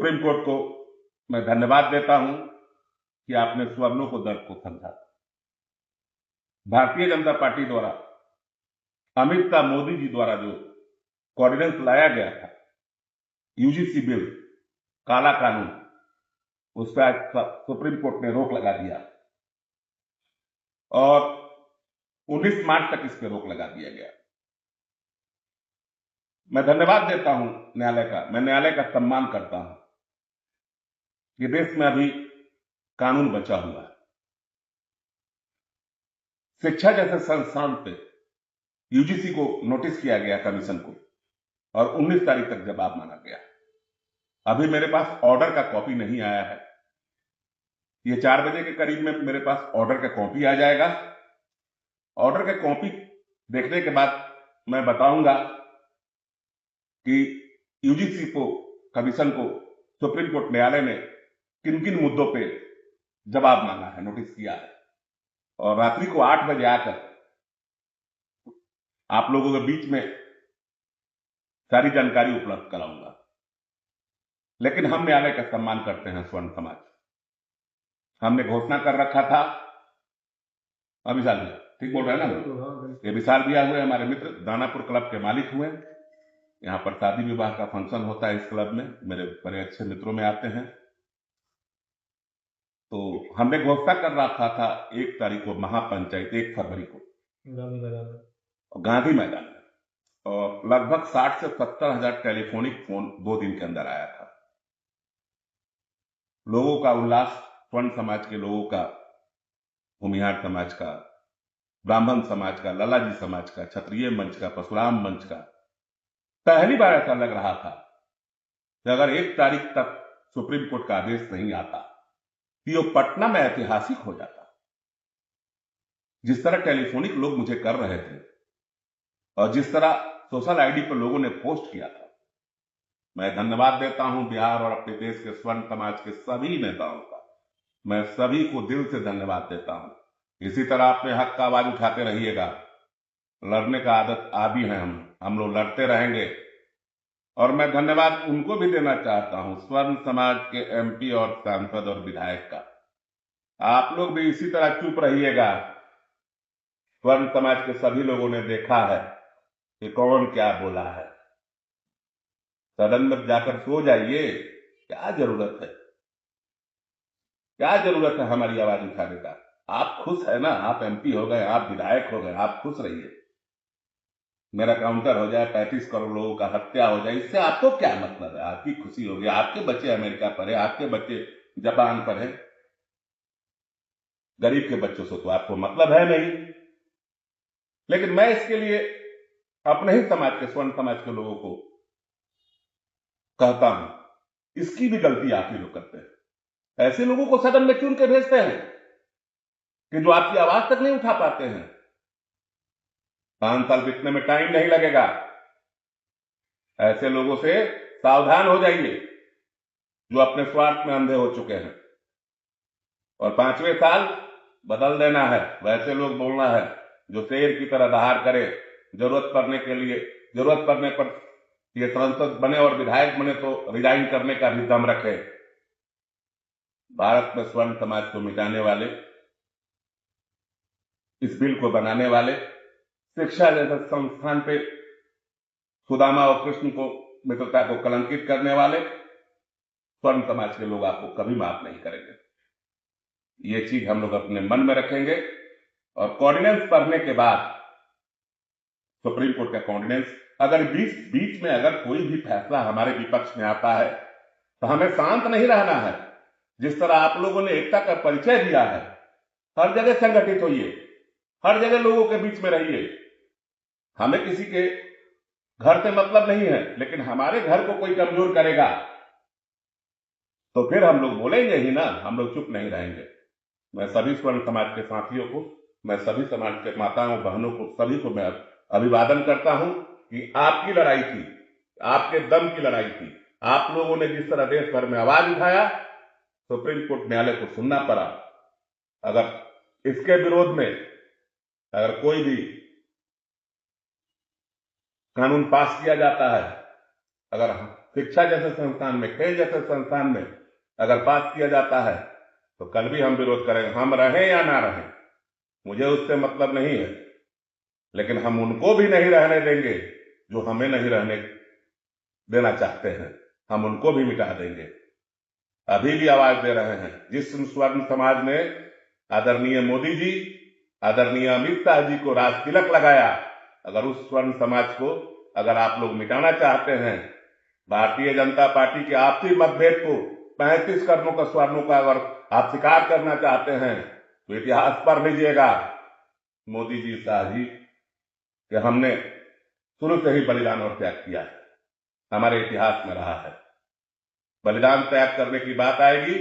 Supreme court को मैं धन्यवाद देता हूं कि आपने सवर्णों को दर्द को समझा। भारतीय जनता पार्टी द्वारा अमित शाह मोदी जी द्वारा जो ऑर्डिनेंस लाया गया था, यूजीसी बिल, काला कानून, उस पर आज सुप्रीम कोर्ट ने रोक लगा दिया और 19 मार्च तक इस पर रोक लगा दिया गया। मैं धन्यवाद देता हूं न्यायालय का, मैं न्यायालय का सम्मान करता हूं कि देश में अभी कानून बचा हुआ है। शिक्षा जैसे संस्थान पे यूजीसी को नोटिस किया गया, कमीशन को, और 19 तारीख तक जवाब मांगा गया। अभी मेरे पास ऑर्डर का कॉपी नहीं आया है। ये 4 बजे के करीब में मेरे पास ऑर्डर का कॉपी आ जाएगा। ऑर्डर का कॉपी देखने के बाद मैं बताऊंगा कि यूजीसी को, कमीशन को, सुप्रीम कोर्ट न्यायालय ने किन किन मुद्दों पे जवाब मांगा है, नोटिस किया है, और रात्रि को 8 बजे आकर आप लोगों के बीच में सारी जानकारी उपलब्ध कराऊंगा। लेकिन हम न्यायालय का सम्मान करते हैं। स्वर्ण समाज, हमने घोषणा कर रखा था, विशाल भैया ठीक बोल रहे हैं ना, ये विशाल भैया हुए हमारे मित्र, दानापुर क्लब के मालिक हुए। यहां पर शादी विवाह का फंक्शन होता है इस क्लब में, मेरे बड़े अच्छे मित्रों में आते हैं। तो हमने घोषणा कर रखा था 1 तारीख को महापंचायत, 1 फरवरी को गांधी मैदान में, और लगभग 60 से 70 हजार टेलीफोनिक फोन 2 दिन के अंदर आया था। लोगों का उल्लास, स्वर्ण समाज के लोगों का, भूमिहार समाज का, ब्राह्मण समाज का, ललाजी समाज का, क्षत्रिय मंच का, परशुराम मंच का, पहली बार ऐसा लग रहा था कि अगर 1 तारीख तक सुप्रीम कोर्ट का आदेश नहीं आता कि वो पटना में ऐतिहासिक हो जाता। जिस तरह टेलीफोनिक लोग मुझे कर रहे थे और जिस तरह सोशल आईडी पर लोगों ने पोस्ट किया था, मैं धन्यवाद देता हूं बिहार और अपने देश के स्वर्ण समाज के सभी नेताओं का। मैं सभी को दिल से धन्यवाद देता हूं। इसी तरह अपने हक का आवाज उठाते रहिएगा। लड़ने का आदत आदी है, हम लोग लड़ते रहेंगे। और मैं धन्यवाद उनको भी देना चाहता हूं, स्वर्ण समाज के एमपी और सांसद और विधायक का। आप लोग भी इसी तरह चुप रहिएगा। स्वर्ण समाज के सभी लोगों ने देखा है कि कौन क्या बोला है। सदन में जाकर सो जाइए, क्या जरूरत है, क्या जरूरत है हमारी आवाज उठाने का। आप खुश है ना, आप एमपी हो गए, आप विधायक हो गए, आप खुश रहिए। मेरा काउंटर हो जाए, 35 करोड़ लोगों का हत्या हो जाए, इससे आपको क्या मतलब है? आपकी खुशी होगी, आपके बच्चे अमेरिका पढ़े, आपके बच्चे जापान पढ़े, गरीब के बच्चों से तो आपको मतलब है नहीं। लेकिन मैं इसके लिए अपने ही समाज के, स्वर्ण समाज के लोगों को कहता हूं, इसकी भी गलती आप ही लोग करते हैं। ऐसे लोगों को सदन में चुन के भेजते हैं कि जो आपकी आवाज तक नहीं उठा पाते हैं। 5 साल बीतने में टाइम नहीं लगेगा। ऐसे लोगों से सावधान हो जाइए जो अपने स्वार्थ में अंधे हो चुके हैं। और 5वें साल बदल देना है, वैसे लोग बोलना है जो शेर की तरह दहाड़ करे, जरूरत पड़ने पर ये सांसद बने और विधायक बने तो रिजाइन करने का भी दम रखे। भारत में स्वर्ण समाज को मिटाने वाले, इस बिल को बनाने वाले, शिक्षा जैसे संस्थान पे सुदामा और कृष्ण को, मित्रता को कलंकित करने वाले स्वर्ण समाज के लोग आपको कभी माफ नहीं करेंगे। ये चीज हम लोग अपने मन में रखेंगे। और ऑर्डिनेंस पढ़ने के बाद, सुप्रीम कोर्ट का ऑर्डिनेंस, अगर बीच में अगर कोई भी फैसला हमारे विपक्ष में आता है तो हमें शांत नहीं रहना है। जिस तरह आप लोगों ने एकता का परिचय दिया है, हर जगह संगठित होइए, हर जगह लोगों के बीच में रहिए। हमें किसी के घर से मतलब नहीं है, लेकिन हमारे घर को कोई कमजोर करेगा तो फिर हम लोग बोलेंगे ही ना, हम लोग चुप नहीं रहेंगे। मैं सभी स्वर्ण समाज के साथियों को, मैं सभी समाज के माताओं बहनों को, सभी को मैं अभिवादन करता हूं कि आपकी लड़ाई थी, आपके दम की लड़ाई थी। आप लोगों ने जिस तरह देश भर में आवाज उठाया, सुप्रीम कोर्ट न्यायालय को सुनना पड़ा। अगर इसके विरोध में अगर कोई भी कानून पास किया जाता है, अगर शिक्षा जैसे संस्थान में, खेल जैसे संस्थान में अगर पास किया जाता है तो कल भी हम विरोध करेंगे, हम रहें या ना रहें, मुझे उससे मतलब नहीं है, लेकिन हम उनको भी नहीं रहने देंगे जो हमें नहीं रहने देना चाहते हैं, हम उनको भी मिटा देंगे। अभी भी आवाज दे रहे हैं। जिस स्वर्ण समाज ने आदरणीय मोदी जी, आदरणीय अमित शाह जी को राज तिलक लगाया, अगर उस स्वर्ण समाज को अगर आप लोग मिटाना चाहते हैं, भारतीय जनता पार्टी के आपसी मतभेद को 35 करोड़ का स्वर्णों का अगर आप स्वीकार करना चाहते हैं तो इतिहास पढ़ लीजिएगा मोदी जी, शाह जी, कि हमने शुरू से ही बलिदान और त्याग किया है, हमारे इतिहास में रहा है। बलिदान त्याग करने की बात आएगी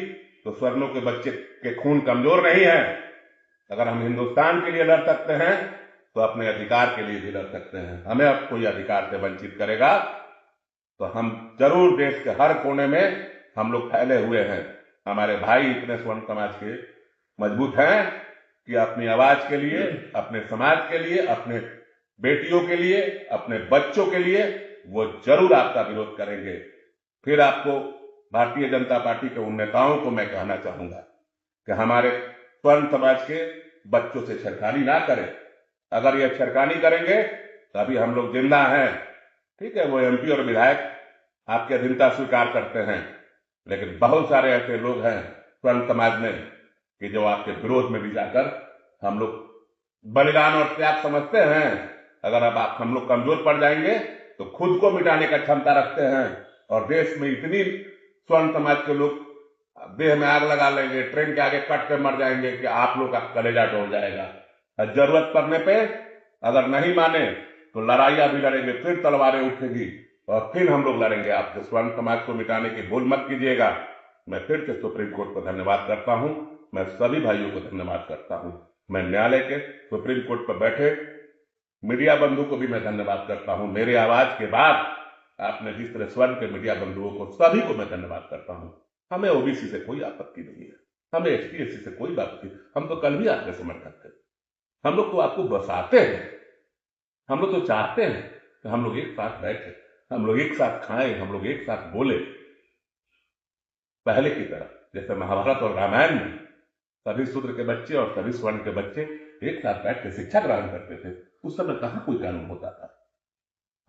तो स्वर्णों के बच्चे के खून कमजोर नहीं है। अगर हम हिंदुस्तान के लिए लड़ सकते हैं तो अपने अधिकार के लिए भी लड़ सकते हैं। हमें अब कोई अधिकार से वंचित करेगा तो हम जरूर देश के हर कोने में हम लोग फैले हुए हैं। हमारे भाई इतने स्वर्ण समाज के मजबूत हैं कि अपनी आवाज के लिए, अपने समाज के लिए, अपने बेटियों के लिए, अपने बच्चों के लिए वो जरूर आपका विरोध करेंगे। फिर आपको भारतीय जनता पार्टी के उन नेताओं को मैं कहना चाहूंगा कि हमारे स्वर्ण समाज के बच्चों से छेड़खानी ना करें। अगर ये छेड़खानी करेंगे तो अभी हम लोग जिंदा हैं, ठीक है, वो एमपी और विधायक आपकी अधीनता स्वीकार करते हैं, लेकिन बहुत सारे ऐसे लोग हैं स्वर्ण समाज में कि जो आपके विरोध में भी जाकर हम लोग बलिदान और त्याग समझते हैं। अगर अब आप हम लोग कमजोर पड़ जाएंगे तो खुद को मिटाने का क्षमता रखते हैं, और देश में इतनी स्वर्ण समाज के लोग देह में आग लगा लेंगे, ट्रेन के आगे कट के मर जाएंगे कि आप लोग का कलेजा डोल जाएगा। और जरूरत पड़ने पे अगर नहीं माने तो लड़ाइयां भी लड़ेंगे, फिर तलवारें उठेगी और फिर हम लोग लड़ेंगे आपसे। स्वर्ण समाज को मिटाने की भूल मत कीजिएगा। मैं फिर से सुप्रीम कोर्ट को धन्यवाद करता हूं, मैं सभी भाइयों को धन्यवाद करता हूं, मैं न्यायालय के सुप्रीम कोर्ट पर बैठे मीडिया बंधु को भी मैं धन्यवाद करता हूं। मेरे आवाज के बाद आपने जिस तरह स्वर्ण के मीडिया बंधुओं को, सभी को मैं धन्यवाद करता हूं। हमें ओबीसी से कोई आपत्ति नहीं है, हमें एसटी एससी से कोई बात नहीं, हम तो कल भी आपके समर्थक थे। हम लोग तो आपको बसाते हैं, हम लोग तो चाहते हैं कि हम लोग एक साथ बैठे, हम लोग एक साथ खाएं, हम लोग एक साथ बोले, पहले की तरह जैसे महाभारत और रामायण में सभी शूद्र के बच्चे और सभी स्वर्ण के बच्चे एक साथ बैठ के शिक्षा ग्रहण करते थे। उस समय कहां कोई कानून होता था।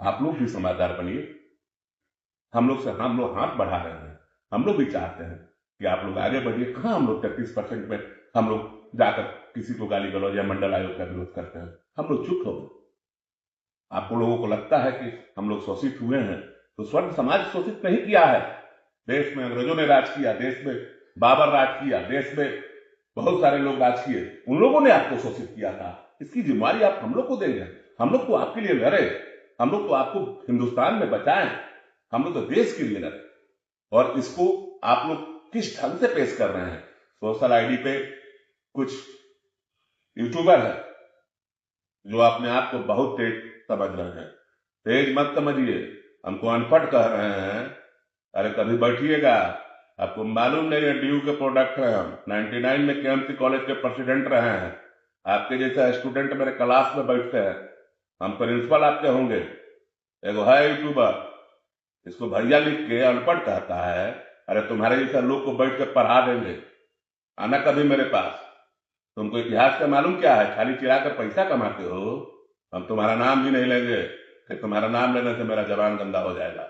आप लोग भी समझदार बनिए, हम लोग हाथ बढ़ा रहे हैं, हम लोग भी चाहते हैं कि आप लोग आगे बढ़िए। कहां हम लोग 33% में हम लोग जाकर किसी को गाली गलौज या मंडल आयोग का विरोध करते हैं। हम लोग चुप हो गए। आपको लोगों को लगता है कि हम लोग शोषित हुए हैं, तो स्वर्ण समाज शोषित नहीं किया है। देश में अंग्रेजों ने राज किया, देश में बाबर राज किया, देश में बहुत सारे लोग राज किए, उन लोगों ने आपको शोषित किया था। इसकी जिम्मेवारी आप हम लोग को देंगे। हम लोग तो आपके लिए लड़े, हम लोग तो आपको हिंदुस्तान में बचाएं, हम लोग तो देश के लिए लड़े। और इसको आप लोग किस ढंग से पेश कर रहे हैं। सोशल आईडी पे कुछ यूट्यूबर है जो अपने आप को बहुत तेज समझ रहे हैं। तेज मत समझिए, हमको अनपढ़ कह रहे हैं। अरे कभी बैठिएगा, आपको मालूम नहीं है ड्यू के प्रोडक्ट है हम। 99 में केएमसी कॉलेज के प्रेसिडेंट रहे हैं। आपके जैसे स्टूडेंट मेरे क्लास में बैठते हैं, हम प्रिंसिपल आपके होंगे। एगो है यूट्यूबर, इसको भैया लिख के अनपढ़ कहता है। अरे तुम्हारे जैसा लोग को बैठ के पढ़ा देंगे, आना कभी मेरे पास। तुमको इतिहास का मालूम क्या है, खाली चिरा कर पैसा कमाते हो। हम तुम्हारा नाम भी नहीं लेंगे कि तुम्हारा नाम लेने से मेरा जबान गंदा हो जाएगा।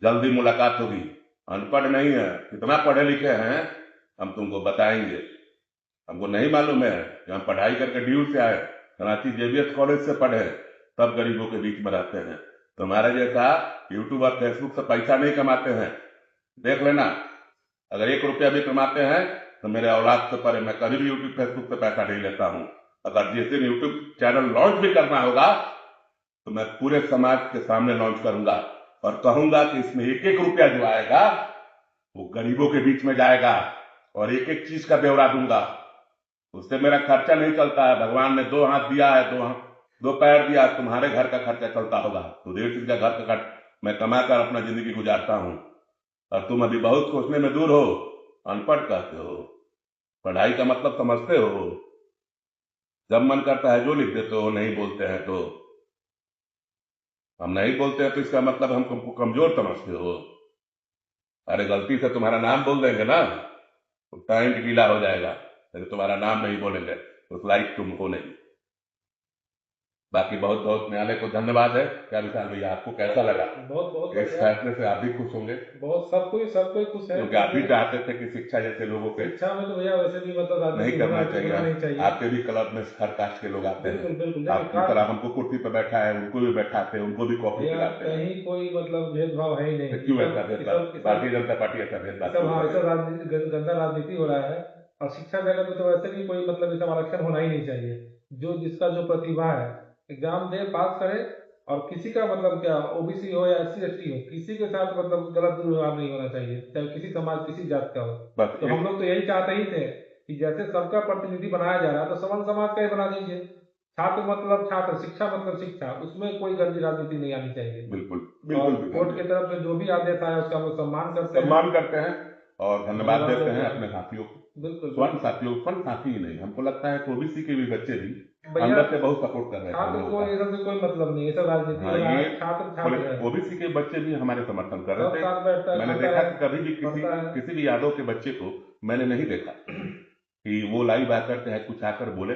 जल्दी मुलाकात होगी। अनपढ़ नहीं है, कितना पढ़े लिखे हैं हम तुमको बताएंगे। हमको नहीं मालूम है कि हम पढ़ाई करके ड्यू से आए, कराची जेबीएस कॉलेज से पढ़े, तब गरीबों के बीच में रहते हैं। तुम्हारे जैसा यूट्यूब और फेसबुक से पैसा नहीं कमाते हैं, देख लेना। अगर 1 रुपया भी कमाते हैं तो मेरे औलाद से परे, मैं कभी भी यूट्यूब फेसबुक से पैसा नहीं लेता हूं। अगर जिस दिन यूट्यूब चैनल लॉन्च भी करना होगा तो मैं पूरे समाज के सामने लॉन्च करूंगा और कहूंगा कि इसमें 1-1 रुपया जो आएगा वो गरीबों के बीच में जाएगा, और 1-1 चीज का ब्यौरा दूंगा। उससे मेरा खर्चा नहीं चलता है। भगवान ने 2 हाथ दिया है, 2 पैर दिया, तुम्हारे घर का खर्चा चलता होगा तो 1.5 का घर का खर्च मैं कमाकर अपना जिंदगी गुजारता हूं। और तुम अभी बहुत सोचने में दूर हो, अनपढ़ कहते हो, पढ़ाई का मतलब समझते हो। जब मन करता है जो लिख देते हो, नहीं बोलते हैं तो हम नहीं बोलते हैं तो इसका मतलब हम तुमको कमजोर समझते हो? अरे गलती से तुम्हारा नाम बोल देंगे ना तो टाइम गीला हो जाएगा, अगर तुम्हारा नाम नहीं बोलेंगे तो लाइक तुम हो नहीं। बाकी बहुत बहुत न्यायालय को धन्यवाद है। क्या विशाल भैया, आपको कैसा लगा? बहुत बहुत इस बढ़िया। फैसले से आप भी खुश होंगे, बहुत सब कोई खुश है क्योंकि आप भी क्योंकि चाहते थे कि शिक्षा जैसे लोगों पे शिक्षा में तो भैया वैसे भी मतलब नहीं राजनीति करना होना नहीं चाहिए। चाहिए। आपके भी क्लब में हर कास्ट के लोग आते हैं, बिल्कुल बिल्कुल, देखिए आपकी तरह हमको कुर्सी पर बैठा है उनको भी बैठाते हैं, उनको भी कॉफी भैया पिलाते हैं। कहीं कोई मतलब भेदभाव है ही तो नहीं। क्यों ये ऐसा सब ये भेदभाव? सब ये भारतीय सब जनता पार्टी ऐसा ये भेदभाव सब क्यों हाँ, कर ये रही सब है? राजनीति गंदा राजनीति हो रहा है। और शिक्षा जगत में तो वैसे भी कोई मतलब ये सब आरक्षण होना ही नहीं चाहिए। जो जिसका जो प्रतिभा है एग्जाम दे, पास करे। और किसी का मतलब क्या ओबीसी हो या SC ST हो, किसी के साथ मतलब गलत दुर्व्यवहार नहीं होना चाहिए, चाहे किसी समाज किसी जात का हो। बस तो हम एक लोग तो यही चाहते ही थे कि जैसे सबका प्रतिनिधि बनाया जा रहा है तो समान समाज का ही बना दीजिए। छात्र मतलब छात्र, शिक्षा मतलब शिक्षा, उसमें कोई गंदी राजनीति नहीं आनी चाहिए। बिल्कुल और बिल्कुल विशाल कोर्ट जी, की तरफ से जो भी आदेश आया उसका हम लोग सम्मान करते हैं, सम्मान करते हैं और धन्यवाद धन्यवाद देते देते हैं हैं। अपने साथियों को, बिल्कुल स्वर्ण बिल्कुल साथियों को। स्वर्ण साथी ही नहीं, हमको लगता है कि ओबीसी के भी बच्चे भी भैया, अंदर से बहुत सपोर्ट कर रहे थे हम छात्र लोगों को का। ये सब से कोई मतलब नहीं, ये सब राजनीति हाँ, हो रहा ये है, छात्र बोले छात्र है। ओबीसी के बच्चे भी हमारे समर्थन कर सब रहे साथ बैठता थे। है, मैंने खाता देखा है, कि कभी भी किसी पढ़ता है। किसी भी यादव के बच्चे को मैंने नहीं देखा कि वो लाइव आकर चाहे कुछ आकर बोले।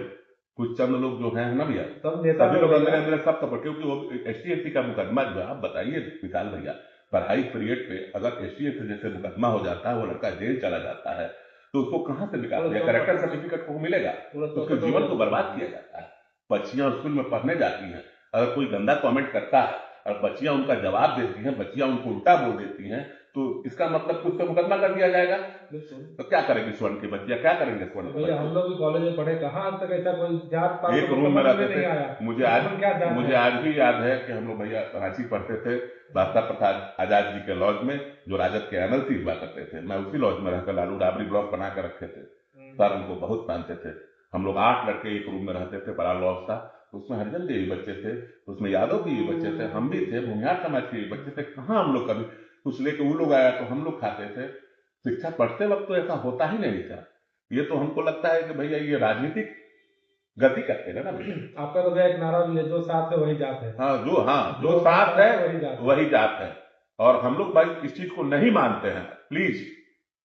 कुछ चंद लोग जो हैं ना भैया, सब नेता सभी लोग लोग अंदर भैया। अंदर सब सपोर्ट, क्योंकि वो ST SC का मुकदमा जो है, आप बताइए विशाल भैया, पढ़ाई पीरियड पे अगर ST SC जैसे मुकदमा हो जाता है, वो लड़का जेल चला जाता है, तो उसको कहाँ से निकाल पूरा दिया, चौपट करेक्टर सर्टिफिकेट को मिलेगा? पूरा उसके चौपट हो जीवन गया को उसका। बर्बाद किया जाता है। बच्चियां स्कूल में पढ़ने जाती हैं, अगर कोई गंदा कमेंट करता है और बच्चियां उनका जवाब देती हैं, बच्चियां उनको उल्टा बोल देती हैं, तो इसका मतलब कुछ तो मुकदमा कर दिया जाएगा। बिल्कुल। तो क्या करेंगे स्वर्ण की बच्चियां, क्या करेंगे स्वर्ण अब के भैया बच्चे? हम लोग भी कॉलेज में पढ़े, कहाँ आज तक ऐसा कोई जात पात एक तो रूम में समझ में रहते नहीं थे। आया मुझे कि आज कौन क्या जात मुझे है। आज भी याद है कि हम लोग भैया रांची पढ़ते थे, रास्ता प्रसाद आजाद जी के लॉज में, जो राजद के MLC हुआ करते थे। मैं उसी लॉज में रहकर लालू राबड़ी ब्लॉक बना कर रखे थे। सर हमको बहुत मानते थे। हम लोग 8 लड़के एक रूम में रहते थे, बड़ा लॉज था। उसमें हरिजन के भी बच्चे थे, उसमें यादव के भी बच्चे थे, हम भी थे, भूमिहार समाज के भी बच्चे थे। कहाँ हम लोग कभी कुछ लेके वो लोग आया तो हम लोग खाते थे। शिक्षा पढ़ते वक्त तो ऐसा होता ही नहीं था। ये तो हमको लगता है कि भैया ये राजनीतिक गति करते हैं ना भैया। आपका तो भैया एक नारा भी है, जो साथ है वही जात है। हाँ, जो जो अपने साथ है वही जात है। वही जात है। और हम लोग भाई इस चीज को नहीं मानते हैं। प्लीज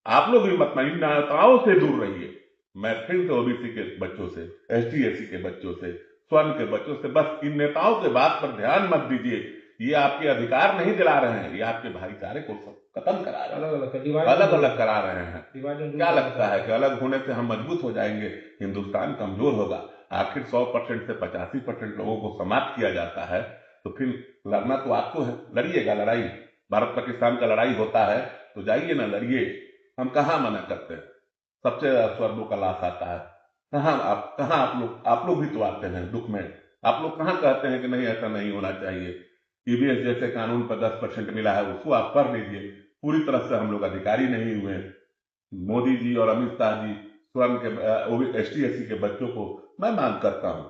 आप लोग भी मत मानिए, नेताओं से दूर रहिए। मैं फिर से ओबीसी के बच्चों से, ST SC के बच्चों से, स्वर्ण के बच्चों से, बस इन नेताओं के बात पर ध्यान मत दीजिए। ये आपके अधिकार नहीं दिला रहे हैं, ये आपके भाईचारे को खत्म करा रहे अलग अलग हैं, डिवाइड अलग एंड रूल, अलग करा रहे हैं। डिवाइड एंड रूल क्या करना लगता है चाहते कि हैं। अलग होने से हम मजबूत हो जाएंगे? हिंदुस्तान कमजोर होगा। आखिर 100% से 85% लोगों को समाप्त किया जाता है, तो फिर लड़ना तो आपको है, लड़िएगा लड़ाई। भारत पाकिस्तान का लड़ाई होता है तो जाइए ना, लड़िए। हम कहाँ मना करते हैं? सबसे ज्यादा स्वर्गों का लाश आता है। कहाँ आप लोग भी तो आते हैं दुख में। आप लोग कहाँ कहते हैं कि नहीं ऐसा नहीं होना चाहिए? EVS जैसे कानून पर 10% मिला है, उसको आप कर दीजिए। पूरी तरह से हम लोग अधिकारी नहीं हुए। मोदी जी और अमित शाह जी स्वर्ण के ST SC के बच्चों को मैं मांग करता हूं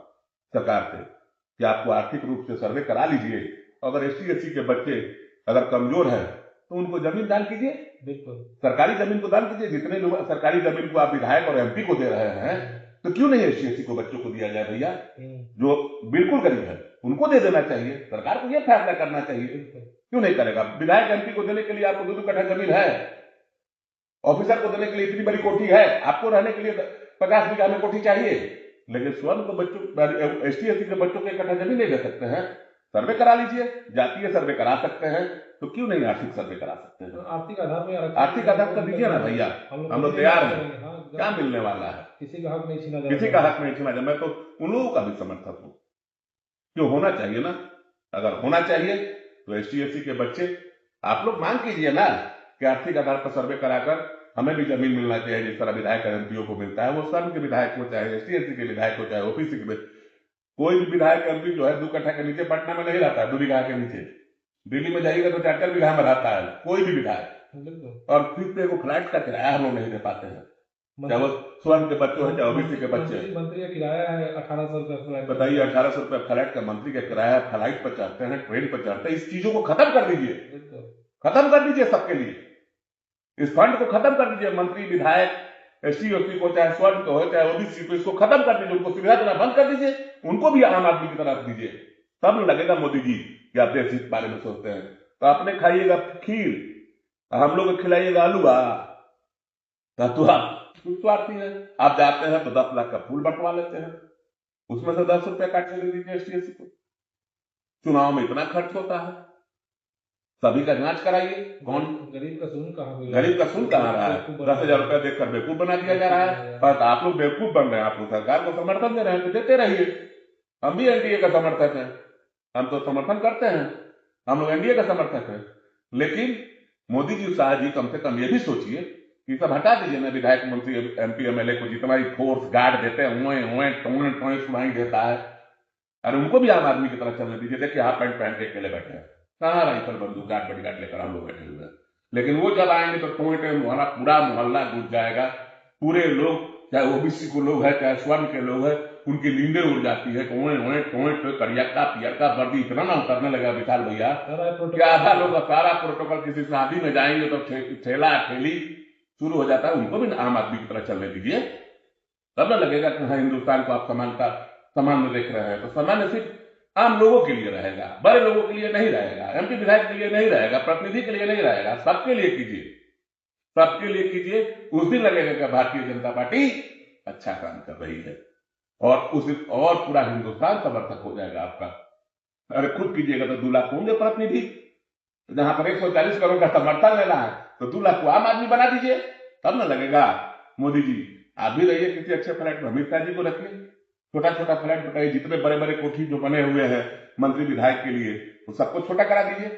सरकार से कि आपको आर्थिक रूप से सर्वे करा लीजिए। अगर ST SC के बच्चे अगर कमजोर है तो उनको जमीन दान कीजिए, बिल्कुल। सरकारी जमीन को दान कीजिए। जितने लोग सरकारी जमीन को आप विधायक और MP को दे रहे हैं, तो क्यों नहीं ST SC को बच्चों को दिया जाए भैया? जो बिल्कुल गरीब है उनको दे देना चाहिए। सरकार को यह फैसला करना चाहिए। क्यों नहीं करेगा? विधायक MP को देने के लिए आपको 2-2 कट्ठा जमीन है, ऑफिसर को देने के लिए इतनी बड़ी कोठी है, आपको रहने के लिए 50 बीघा में कोठी चाहिए। लेकिन स्वर्ण को बच्चों ST SC के बच्चों को 1 कट्ठा जमीन नहीं दे सकते हैं? सर्वे करा लीजिए, जातीय सर्वे करा सकते हैं, तो क्यों नहीं आर्थिक सर्वे करा सकते हैं? आर्थिक आधार में आर्थिक आधार कर दीजिए ना भैया, हम लोग तैयार हैं। क्या मिलने वाला है? किसी का हक नहीं छीना किसी का हक नहीं छीना जाए। मैं तो उन लोगों का भी समर्थक हूं। क्यों? होना चाहिए ना। अगर होना चाहिए तो ST SC के बच्चे आप लोग मांग कीजिए ना कि आर्थिक आधार पर सर्वे कराकर हमें भी जमीन मिलना चाहिए, जिस तरह विधायक और MP को मिलता है। वो स्वर्ण के विधायक को, चाहे ST SC के विधायक को, चाहे OBC के, कोई भी विधायक MP जो है 2 कट्ठा के नीचे पटना में नहीं रहता है, 2 बीघा के नीचे। दिल्ली में जाइएगा तो 4-4 बीघा में रहता है कोई भी विधायक। और फिर से वो फ्लैट का किराया हम लोग नहीं दे पाते हैं, चाहे वो स्वर्ण के बच्चे हो चाहे OBC के बच्चे हैं। मंत्री का किराया है 1800 रुपया। बताइए, 1800 रुपया फ्लाइट का मंत्री का किराया है। फ्लाइट पर चढ़ते हैं, ट्रेन पर चढ़ते हैं। इस चीजों को खत्म कर दीजिए, खत्म कर दीजिए सबके लिए। इस फंड को खत्म कर दीजिए। मंत्री विधायक ST SC को, चाहे स्वर्ण को हो चाहे OBC को, इसको खत्म कर दीजिए। उनको सुविधा देना बंद कर दीजिए, उनको भी आम आदमी की तरह दीजिए, तब लगेगा मोदी जी कि आप देश के बारे में सोचते हैं, तो अपने खाइएगा खीर, हम लोग को खिलाइएगा आलूआ, तो आप स्वार्थी है। आप जाते हैं तो 10 लाख का फूल बंटवा लेते हैं, उसमें से 10 रुपया काट के दे दीजिए एसटीएसी को। चुनाव में इतना खर्च होता है, सभी का जांच कराइए। कौन गरीब का सुन कहाँ मिल गरीब का सुन कहाँ रहा है? 10,000 रुपया देकर बेवकूफ बना दिया जा रहा है। पर आप लोग बेवकूफ बन रहे हैं, आप लोग सरकार को समर्थन दे रहे हैं तो देते रहिए। हम भी एनडीए का समर्थक है, हम तो समर्थन करते हैं, हम लोग एनडीए का समर्थक है। लेकिन मोदी जी, शाह जी, कम से कम ये भी सोचिए कि सब हटा दीजिए ना, विधायक मंत्री एमपी एमएलए को जितना ही फोर्स गार्ड देते हैं, टोए सुनाई देता है। अरे उनको भी आम आदमी की तरह चलने दीजिए। देखिए हाफ पैंट पहन के अकेले बैठे हैं, कहाँ राइफल बंदूक गार्ड बड़ी गार्ड लेकर हम लोग बैठे हुए हैं। लेकिन वो जब आएंगे तो टोए हमारा पूरा मोहल्ला गूंज जाएगा। पूरे लोग, चाहे ओबीसी को लोग है, चाहे स्वर्ण के लोग है, उनकी नींदें उड़ जाती है। टोए करियक्का पियक्का वर्दी इतना ना करने लगा विशाल भैया कि आधा लोग सारा प्रोटोकॉल, किसी शादी में जाएंगे तो ठेला ठेली शुरू हो जाता है। उनको भी आम आदमी की तरह चलने दीजिए, तब ना लगेगा कि हाँ हिंदुस्तान को आप सामान्य देख रहे हैं। तो सामान्य सिर्फ आम लोगों के लिए रहेगा, बड़े लोगों के लिए नहीं रहेगा, एमपी विधायक के लिए नहीं रहेगा, प्रतिनिधि के लिए नहीं रहेगा, सबके लिए कीजिए, सबके लिए कीजिए। उस दिन लगेगा कि भारतीय जनता पार्टी अच्छा काम कर रही है, और उस दिन और पूरा हिंदुस्तान समर्थक हो जाएगा आपका। अरे खुद कीजिएगा तो 2 लाख होंगे प्रतिनिधि, जहां पर 140 करोड़ का समर्थन लेना है तो 2 लाख को आम आदमी बना दीजिए, तब ना लगेगा। मोदी जी आप भी रहिए किसी अच्छे फ्लैट में, अमित शाह जी को रखिए, छोटा छोटा फ्लैट बताइए, जितने बड़े बड़े कोठी जो बने हुए हैं मंत्री विधायक के लिए, तो सबको छोटा करा दीजिए,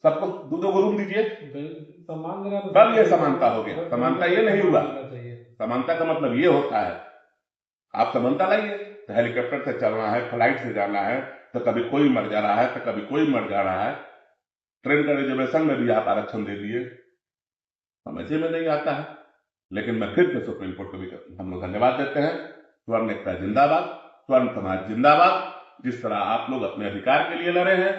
सबको 2-2 रूम दीजिए, तब ये समानता हो गया। समानता ये नहीं हुआ, समानता का मतलब ये होता है आप समानता लाइए। तो हेलीकॉप्टर से चलना है, फ्लाइट से जाना है, तो कभी कोई मर जा रहा है, तो कभी कोई मर जा रहा है। ट्रेन का रिजर्वेशन में भी आप आरक्षण दे दिए, समझ में नहीं आता है। लेकिन मैं फिर से सुप्रीम कोर्ट को भी हम लोग धन्यवाद देते हैं। स्वर्ण एकता जिंदाबाद, स्वर्ण समाज जिंदाबाद। जिस तरह आप लोग अपने अधिकार के लिए लड़े हैं,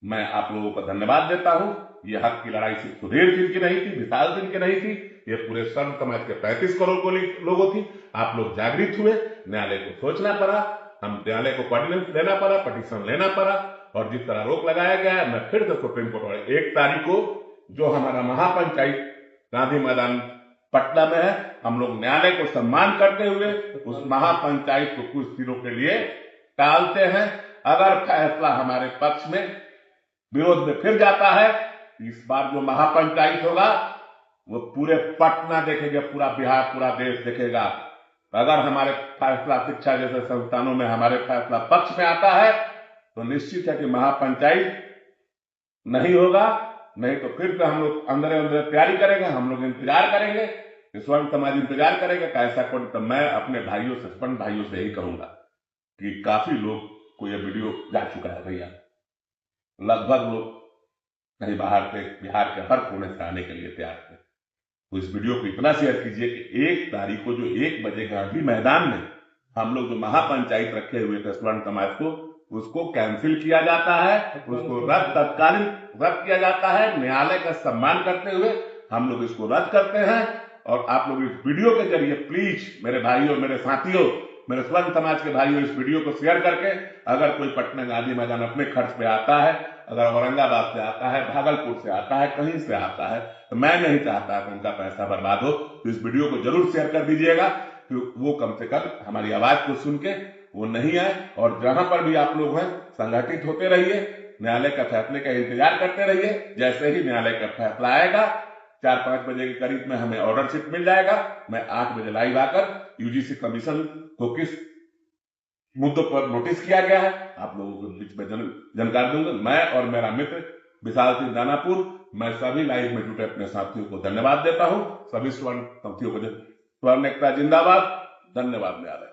मैं आप लोगों को धन्यवाद देता हूं। ये हक की लड़ाई सिर्फ सुधीर सिंह की नहीं थी, विशाल सिंह की नहीं थी, ये पूरे स्वर्ण समाज के 35 करोड़ लोगों थी। आप लोग जागृत हुए, न्यायालय को सोचना पड़ा, हम न्यायालय को कोऑर्डिनेंस लेना पड़ा, पटिशन लेना पड़ा, और जिस तरह रोक लगाया गया है, मैं फिर से सुप्रीम कोर्ट वाले 1 तारीख को जो हमारा महापंचायत गांधी मैदान पटना में है, हम लोग न्यायालय को सम्मान करते हुए उस महापंचायत को कुछ दिनों के लिए टालते हैं। अगर फैसला हमारे पक्ष में विरोध में फिर जाता है, इस बार जो महापंचायत होगा वो पूरे पटना देखेगा, पूरा बिहार, पूरा देश देखेगा। अगर हमारे फैसला शिक्षा जैसे संस्थानों में हमारे फैसला पक्ष में आता है तो निश्चित है कि महापंचायत नहीं होगा। नहीं तो फिर से हम लोग अंदर अंदर तैयारी करेंगे, हम लोग इंतजार करेंगे, स्वर्ण समाज इंतजार करेगा कैसा कौन। तो मैं अपने भाइयों से, स्वर्ण भाइयों से यही कहूंगा कि काफी लोग को यह वीडियो जा चुका है भैया, लगभग लोग कहीं बाहर से, बिहार के हर कोने से आने के लिए तैयार थे। तो इस वीडियो को इतना शेयर कीजिए कि 1 तारीख को जो 1 बजे गांधी मैदान में हम लोग जो महापंचायत रखे हुए थे स्वर्ण समाज को, उसको कैंसिल किया जाता है, उसको तत्कालीन रद्द किया जाता है। न्यायालय का सम्मान करते हुए हम लोग इसको रद्द करते हैं। और आप लोग इस वीडियो के जरिए प्लीज मेरे भाइयों, मेरे साथियों, मेरे स्वर्ण समाज के भाइयों, इस वीडियो को शेयर करके, अगर कोई पटना गांधी मैदान अपने खर्च पे आता है, अगर औरंगाबाद से आता है, भागलपुर से आता है, कहीं से आता है, तो मैं नहीं चाहता कि उनका पैसा बर्बाद हो। तो इस वीडियो को जरूर शेयर कर दीजिएगा कि वो कम से कम हमारी आवाज को सुन के वो नहीं आए। और जहां पर भी आप लोग हैं संगठित होते रहिए, न्यायालय का फैसले का इंतजार करते रहिए। जैसे ही न्यायालय का फैसला आएगा 4-5 बजे के करीब में हमें ऑर्डर शीट मिल जाएगा, मैं 8 बजे लाइव आकर यूजीसी कमीशन को किस मुद्दों पर नोटिस किया गया है आप लोगों को बीच में जानकारी दूंगा। मैं और मेरा मित्र विशाल सिंह दानापुर, मैं सभी लाइव में जुटे अपने साथियों को धन्यवाद देता हूं। सभी स्वर्ण साथियों को स्वर्ण एकता जिंदाबाद, धन्यवाद न्यायालय।